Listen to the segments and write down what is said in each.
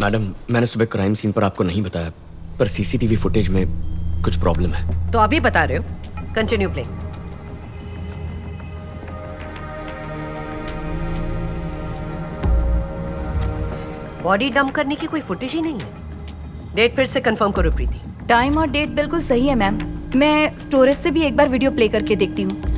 Madam, मैंने सुबह crime scene पर आपको नहीं बताया, पर सीसीटीवी फुटेज में कुछ प्रॉब्लम है। तो अभी बता रहे हो? Continue play. बॉडी डंप करने की कोई फुटेज ही नहीं है। डेट फिर से कंफर्म करो प्रीति। टाइम और डेट बिल्कुल सही है मैम। मैं स्टोरेज से भी एक बार वीडियो प्ले करके देखती हूँ।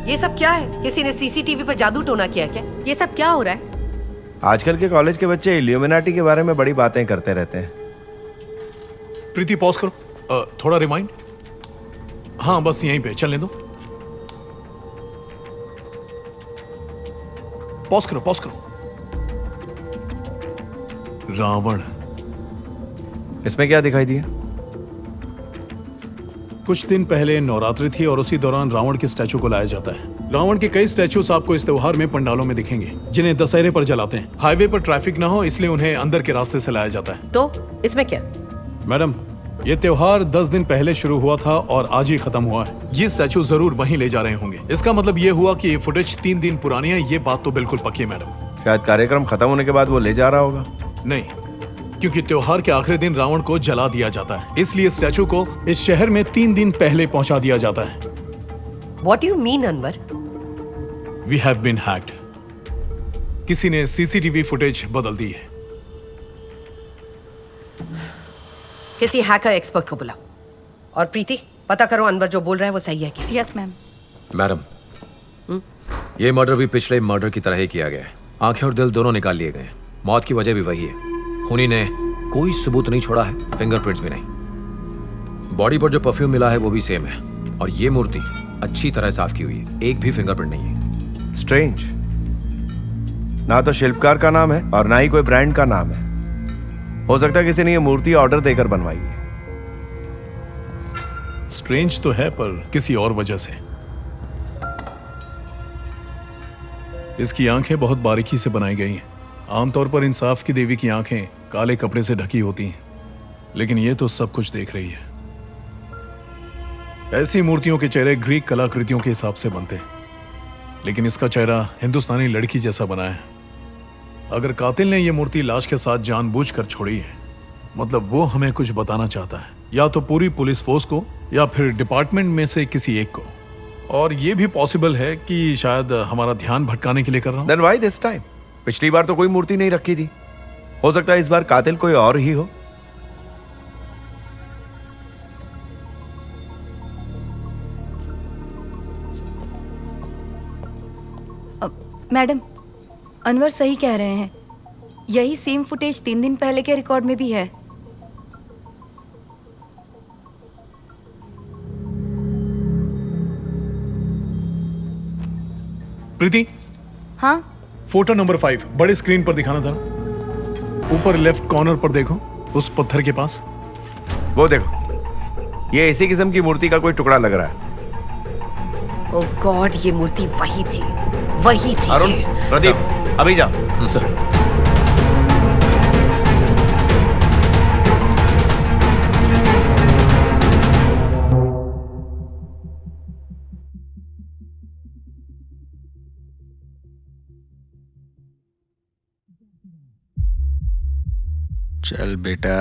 ये सब क्या है? किसी ने सीसीटीवी पर जादू टोना किया क्या? ये सब क्या हो रहा है? आजकल के कॉलेज के बच्चे इल्यूमिनाटी के बारे में बड़ी बातें करते रहते हैं। प्रीति पॉज करो, थोड़ा रिमाइंड। हाँ बस यहीं पे चलने दो। पॉज करो, पॉज करो। रावण। इसमें क्या दिखाई दिया? कुछ दिन पहले नवरात्रि थी और उसी दौरान रावण के स्टैचू को लाया जाता है। रावण के कई स्टैचूज आपको इस त्योहार में पंडालों में दिखेंगे, जिन्हें दशहरे पर जलाते हैं। हाईवे पर ट्रैफिक ना हो इसलिए उन्हें अंदर के रास्ते से लाया जाता है। तो इसमें क्या? मैडम, ये त्योहार 10 दिन पहले शुरू हुआ था और आज ही खत्म हुआ है। ये स्टैचू जरूर वहीं ले जा रहे होंगे। इसका मतलब ये हुआ कि ये फुटेज 3 दिन पुरानी है। ये बात तो बिल्कुल पक्की है मैडम। शायद कार्यक्रम खत्म होने के बाद वो ले जा रहा होगा। नहीं, क्योंकि त्योहार के आखिरी दिन रावण को जला दिया जाता है, इसलिए स्टैचू को इस शहर में 3 दिन पहले पहुंचा दिया जाता है। What you mean, Anwar? We have been hacked. किसी ने सीसीटीवी फुटेज बदल दी है। किसी हैकर एक्सपर्ट को बुलाओ। और प्रीति, पता करो अनवर जो बोल रहा है वो सही है कि नहीं। Yes ma'am. मैडम, ये मर्डर भी पिछले मर्डर की तरह ही किया गया है। आंखें और दिल दोनों निकाल लिए गए। मौत की वजह भी वही है। खूनी ने कोई सबूत नहीं छोड़ा है, फिंगरप्रिंट्स भी नहीं। बॉडी पर जो परफ्यूम मिला है वो भी सेम है। और ये मूर्ति अच्छी तरह साफ की हुई है, एक भी फिंगरप्रिंट नहीं है। स्ट्रेंज। ना तो शिल्पकार का नाम है और ना ही कोई ब्रांड का नाम है। हो सकता है किसी ने ये मूर्ति ऑर्डर देकर बनवाई है। स्ट्रेंज तो है, पर किसी और वजह से। इसकी आंखें बहुत बारीकी से बनाई गई हैं। आमतौर पर इंसाफ की देवी की आंखें काले कपड़े से ढकी होती हैं, लेकिन ये तो सब कुछ देख रही है। ऐसी मूर्तियों के चेहरे ग्रीक कलाकृतियों के हिसाब से बनते हैं, लेकिन इसका चेहरा हिंदुस्तानी लड़की जैसा बना है। अगर कातिल ने यह मूर्ति लाश के साथ जानबूझकर छोड़ी है, मतलब वो हमें कुछ बताना चाहता है, या तो पूरी पुलिस फोर्स को या फिर डिपार्टमेंट में से किसी एक को। और ये भी पॉसिबल है कि शायद हमारा ध्यान भटकाने के लिए कर रहा हूं। Then why this time? पिछली बार तो कोई मूर्ति नहीं रखी थी। हो सकता है इस बार कातिल कोई और ही हो। मैडम, अनवर सही कह रहे हैं। यही सेम फुटेज 3 दिन पहले के रिकॉर्ड में भी है। प्रीति, हाँ फोटो नंबर 5 बड़े स्क्रीन पर दिखाना जरा। ऊपर लेफ्ट कॉर्नर पर देखो, उस पत्थर के पास। वो देखो, ये इसी किस्म की मूर्ति का कोई टुकड़ा लग रहा है। ओह गॉड, ये मूर्ति वही थी, वही थी। अरुण, प्रदीप, अभी जाओ। सर, चल बेटा,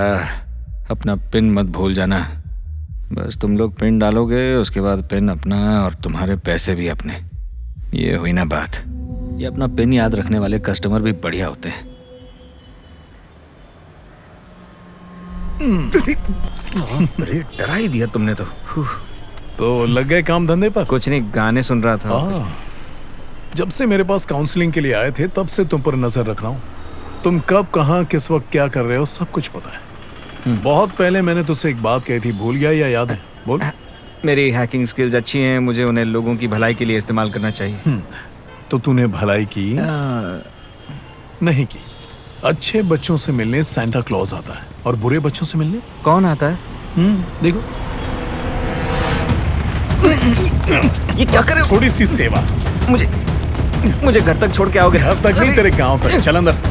अपना पिन मत भूल जाना। बस तुम लोग पिन डालोगे, उसके बाद पिन अपना और तुम्हारे पैसे भी अपने। ये हुई ना बात। ये अपना पिन याद रखने वाले कस्टमर भी बढ़िया होते हैं। अरे डरा ही दिया तुमने तो लग गए काम धंधे पर? कुछ नहीं, गाने सुन रहा था। जब से मेरे पास काउंसलिंग के लिए आए थे तब से तुम पर नजर रख रहा हूँ। तुम कब कहाँ किस वक्त क्या कर रहे हो सब कुछ पता है। बहुत पहले मैंने तुझसे एक बात कही थी, भूल गया या याद है? बोल। मेरी हैकिंग स्किल्स अच्छी हैं, मुझे उन्हें लोगों की भलाई के लिए इस्तेमाल करना चाहिए। तो तूने भलाई की? नहीं की। अच्छे बच्चों से मिलने सांता क्लॉज आता है और बुरे बच्चों से मिलने कौन आता है? देखो। ये क्या कर रहे हो? थोड़ी सी सेवा। मुझे घर तक छोड़ के आओगे? घर तक नहीं, तेरे गांव तक। चल अंदर।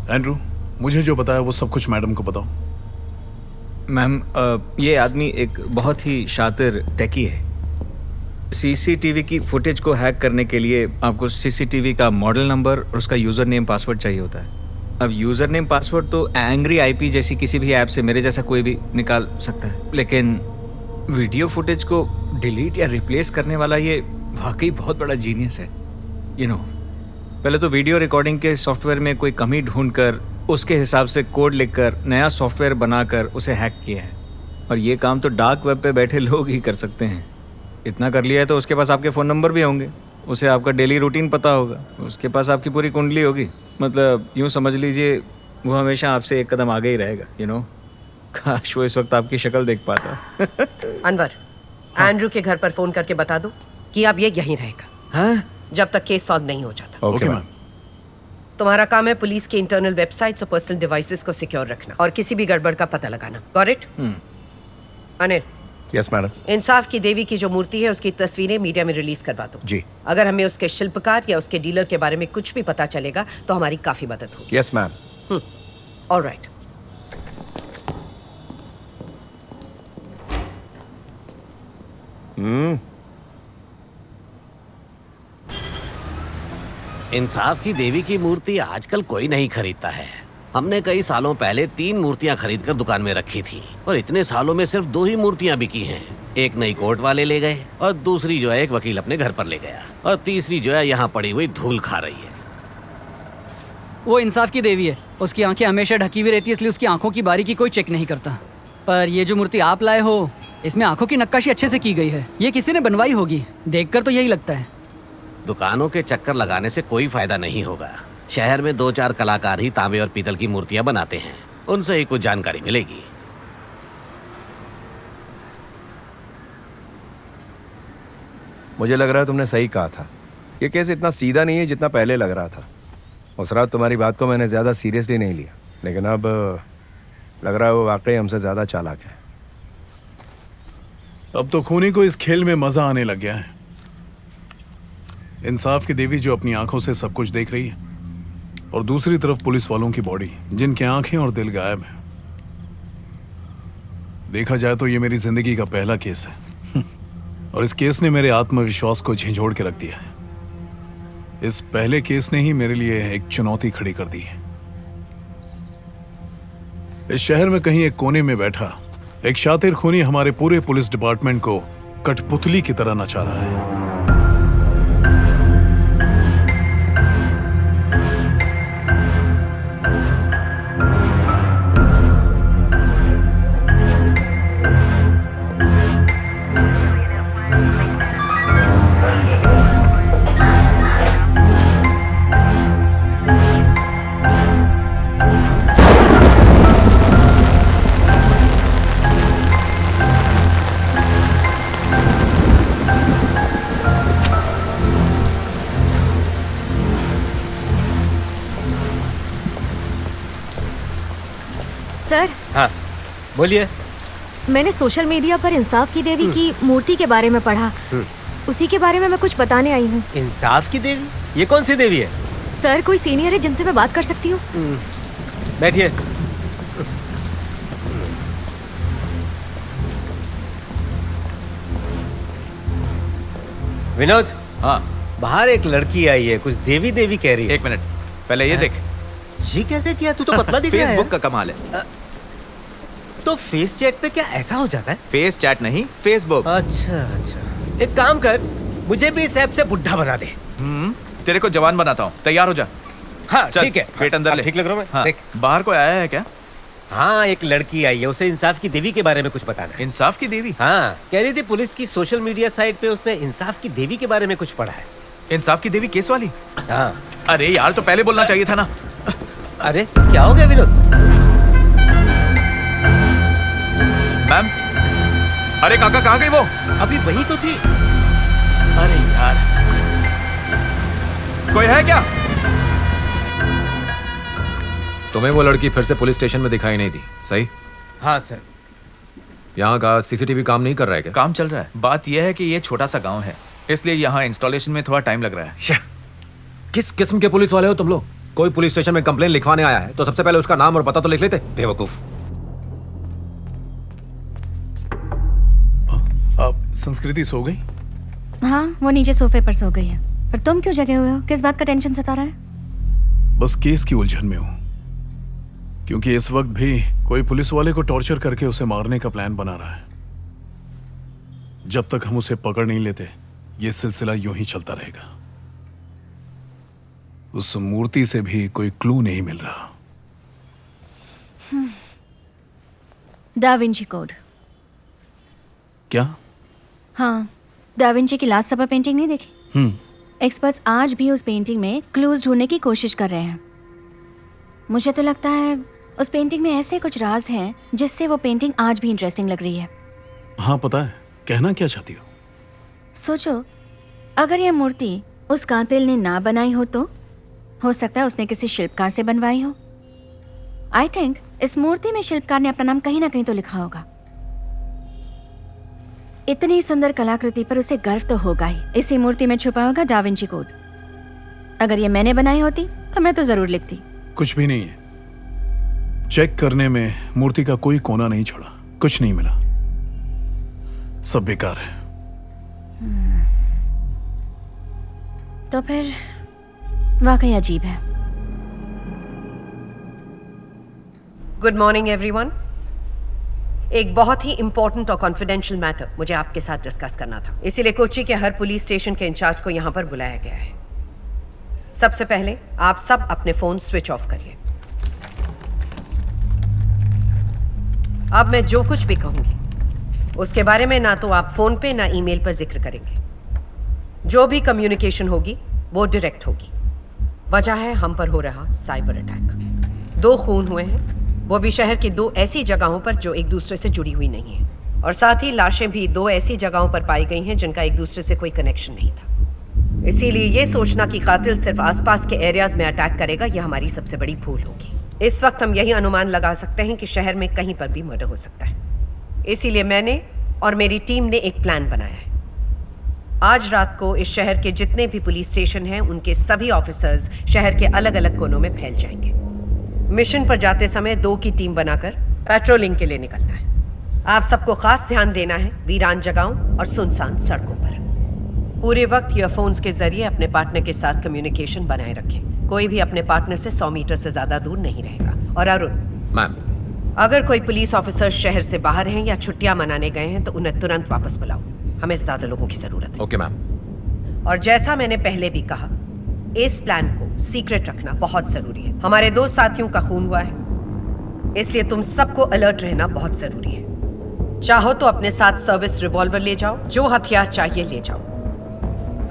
एंड्रू, मुझे जो बताया वो सब कुछ मैडम को बताओ। मैम, ये आदमी एक बहुत ही शातिर टेकी है। सीसीटीवी की फुटेज को हैक करने के लिए आपको सीसीटीवी का मॉडल नंबर और उसका यूज़र नेम पासवर्ड चाहिए होता है। अब यूज़र नेम पासवर्ड तो एंग्री आईपी जैसी किसी भी ऐप से मेरे जैसा कोई भी निकाल सकता है, लेकिन वीडियो फुटेज को डिलीट या रिप्लेस करने वाला ये वाकई बहुत बड़ा जीनियस है। पहले तो वीडियो रिकॉर्डिंग के सॉफ्टवेयर में कोई कमी ढूंढकर उसके हिसाब से कोड लिखकर नया सॉफ्टवेयर बनाकर उसे हैक किया है। और ये काम तो डार्क वेब पे बैठे लोग ही कर सकते हैं। इतना कर लिया है तो उसके पास आपके फ़ोन नंबर भी होंगे, उसे आपका डेली रूटीन पता होगा, उसके पास आपकी पूरी कुंडली होगी। मतलब यूँ समझ लीजिए वो हमेशा आपसे एक कदम आगे ही रहेगा। काश वो इस वक्त आपकी शक्ल देख पाता। अनवर, एंड्रू के घर पर फोन करके बता दो कि अब ये यहीं रहेगा। हाँ? जब तक केस सॉल्व नहीं हो जाता। Okay ma'am. तुम्हारा काम है पुलिस के इंटरनल वेबसाइट्स और पर्सनल डिवाइसेस को सिक्योर रखना और किसी भी गड़बड़ का पता लगाना। Got it? Anil, yes madam. इंसाफ की देवी की जो मूर्ति है उसकी तस्वीरें मीडिया में रिलीज करवा दो। जी। अगर हमें उसके शिल्पकार या उसके डीलर के बारे में कुछ भी पता चलेगा तो हमारी काफी मदद होगी। Yes ma'am. ऑलराइट। इंसाफ की देवी की मूर्ति आजकल कोई नहीं खरीदता है। हमने कई सालों पहले 3 मूर्तियां खरीदकर दुकान में रखी थी और इतने सालों में सिर्फ 2 ही मूर्तियां बिकी हैं। एक नई कोर्ट वाले ले गए और दूसरी जो है एक वकील अपने घर पर ले गया और तीसरी जो है यहाँ पड़ी हुई धूल खा रही है। वो इंसाफ की देवी है, उसकी आंखें हमेशा ढकी हुई रहती है, इसलिए उसकी आंखों की बारीकी कोई चेक नहीं करता। पर ये जो मूर्ति आप लाए हो इसमें आंखों की नक्काशी अच्छे से की गई है। ये किसी ने बनवाई होगी, देखकर तो यही लगता है। दुकानों के चक्कर लगाने से कोई फायदा नहीं होगा। शहर में 2-4 कलाकार ही तांबे और पीतल की मूर्तियां बनाते हैं, उनसे ही कुछ जानकारी मिलेगी। मुझे लग रहा है तुमने सही कहा था। ये केस इतना सीधा नहीं है जितना पहले लग रहा था। उस रात तुम्हारी बात को मैंने ज़्यादा सीरियसली नहीं लिया, लेकिन अब लग रहा है वो वाकई हमसे ज़्यादा चालाक है। अब तो खूनी को इस खेल में मजा आने लग गया है। इंसाफ की देवी जो अपनी आंखों से सब कुछ देख रही है और दूसरी तरफ पुलिस वालों की बॉडी जिनकी आंखें और दिल गायब है। देखा जाए तो ये मेरी जिंदगी का पहला केस है और इस केस ने मेरे आत्मविश्वास को झिझोड़ के रख दिया है। इस पहले केस ने ही मेरे लिए एक चुनौती खड़ी कर दी है। इस शहर में कहीं एक कोने में बैठा एक शातिर खूनी हमारे पूरे पुलिस डिपार्टमेंट को कठपुतली की तरह नचा रहा है। सर। हाँ बोलिए। मैंने सोशल मीडिया पर इंसाफ की देवी की मूर्ति के बारे में पढ़ा, उसी के बारे में मैं कुछ बताने आई हूँ। इंसाफ की देवी? ये कौन सी देवी है? सर कोई सीनियर है जिनसे मैं बात कर सकती हूँ? बैठिए। विनोद। हाँ। बाहर एक लड़की आई है, कुछ देवी देवी कह रही है। 1 मिनट, पहले ये देख। ये कैसे किया? तू तो पतला दिख रहा है। फेसबुक का कमाल है। तो फेस चैट पे क्या ऐसा हो जाता है? फेस चैट नहीं, फेसबुक। अच्छा अच्छा, एक काम कर, मुझे भी इस ऐप से बुढ़ा बना दे। तेरे को जवान बनाता हूँ, तैयार हो जा। हाँ ठीक है। गेट अंदर ले। ठीक लग रहा हूँ मैं। हाँ, देख। बाहर कोई आया है क्या? हाँ एक लड़की आई है, उसे इंसाफ की देवी के बारे में कुछ बताना है। इंसाफ की देवी? हाँ, कह रही थी पुलिस की सोशल मीडिया साइट पे उसने इंसाफ की देवी के बारे में कुछ पढ़ा है। इंसाफ की देवी केस वाली? हाँ। अरे यार, तो पहले बोलना चाहिए था ना। अरे क्या हो गया विनोद? मैम, अरे काका कहाँ गई वो? अभी वही तो थी। अरे यार, कोई है क्या? तुम्हें वो लड़की फिर से पुलिस स्टेशन में दिखाई नहीं दी, सही? हाँ सर। यहाँ का सीसीटीवी काम नहीं कर रहा है क्या? काम चल रहा है। बात यह है कि ये छोटा सा गांव है, इसलिए यहाँ इंस्टॉलेशन में थोड़ा टाइम लग रहा है। किस किस्म के पुलिस वाले हो तुम लोग? कोई पुलिस स्टेशन में कंप्लेन लिखवाने आया है तो सबसे पहले उसका नाम और पता तो लिख लेते, बेवकूफ। आप संस्कृति सो गई? हाँ, वो नीचे सोफे पर सो गई है। पर तुम क्यों जगे हुए हो? किस बात का टेंशन सता रहा है? बस केस की उलझन में हूं, क्योंकि इस वक्त भी कोई पुलिस वाले को टॉर्चर करके उसे मारने का प्लान बना रहा है। जब तक हम उसे पकड़ नहीं लेते ये सिलसिला यूं ही चलता रहेगा। उस मूर्ति से भी कोई क्लू नहीं मिल रहा। Da Vinci code. क्या? हाँ, दा विंची की लास्ट सपर पेंटिंग नहीं देखी? एक्सपर्ट्स आज भी उस पेंटिंग में क्लूज ढूंढने की कोशिश कर रहे हैं। मुझे तो लगता है उस पेंटिंग में ऐसे कुछ राज हैं जिससे वो पेंटिंग आज भी इंटरेस्टिंग लग रही है। हाँ पता है, कहना क्या चाहती हो? सोचो, अगर ये मूर्ति उस कातिल ने ना बनाई हो सकता है उसने किसी शिल्पकार से बनवाई हो। आई थिंक इस मूर्ति में शिल्पकार ने अपना नाम कहीं ना कहीं तो लिखा होगा। इतनी सुंदर कलाकृति पर उसे गर्व तो होगा ही। इसी मूर्ति में छुपा होगा दा विंची कोड। अगर ये मैंने बनाई होती तो मैं तो जरूर लिखती। कुछ भी नहीं है। चेक करने में मूर्ति का कोई कोना नहीं छोड़ा, कुछ नहीं मिला, सब बेकार है। तो फिर वाकई अजीब है। Good morning everyone. एक बहुत ही इंपॉर्टेंट और कॉन्फिडेंशियल मैटर मुझे आपके साथ डिस्कस करना था, इसीलिए कोच्चि के हर पुलिस स्टेशन के इंचार्ज को यहाँ पर बुलाया गया है। सबसे पहले आप सब अपने फोन स्विच ऑफ करिए। अब मैं जो कुछ भी कहूंगी उसके बारे में ना तो आप फोन पे ना ईमेल पर जिक्र करेंगे। जो भी कम्युनिकेशन होगी वो डायरेक्ट होगी। वजह है हम पर हो रहा साइबर अटैक। 2 खून हुए हैं, वो भी शहर की 2 ऐसी जगहों पर जो एक दूसरे से जुड़ी हुई नहीं है, और साथ ही लाशें भी 2 ऐसी जगहों पर पाई गई हैं जिनका एक दूसरे से कोई कनेक्शन नहीं था। इसीलिए ये सोचना कि कातिल सिर्फ आसपास के एरियाज में अटैक करेगा, यह हमारी सबसे बड़ी भूल होगी। इस वक्त हम यही अनुमान लगा सकते हैं कि शहर में कहीं पर भी मर्डर हो सकता है। इसीलिए मैंने और मेरी टीम ने एक प्लान बनाया है। आज रात को इस शहर के जितने भी पुलिस स्टेशन हैं उनके सभी ऑफिसर्स शहर के अलग अलग कोनों में फैल जाएंगे। मिशन पर जाते समय 2 की टीम बनाकर पेट्रोलिंग के लिए निकलना है। आप सबको खास ध्यान देना है वीरान जगहों और सुनसान सड़कों पर। पूरे वक्त ईयरफोन्स के जरिए अपने पार्टनर के साथ कम्युनिकेशन बनाए रखें। कोई भी अपने पार्टनर से 100 मीटर से ज्यादा दूर नहीं रहेगा। और अरुण मैम, अगर कोई पुलिस ऑफिसर शहर से बाहर हैं या छुट्टियां मनाने गए हैं तो उन्हें तुरंत वापस बुलाओ। हमें ज्यादा लोगों की जरूरत है। Okay ma'am. और जैसा मैंने पहले भी कहा, इस प्लान को सीक्रेट रखना बहुत जरूरी है। हमारे 2 साथियों का खून हुआ है, इसलिए तुम सबको अलर्ट रहना बहुत जरूरी है। चाहो तो अपने साथ सर्विस रिवॉल्वर ले जाओ, जो हथियार चाहिए ले जाओ।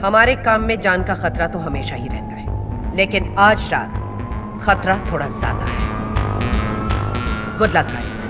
हमारे काम में जान का खतरा तो हमेशा ही रहता है, लेकिन आज रात खतरा थोड़ा ज्यादा है। Good luck guys.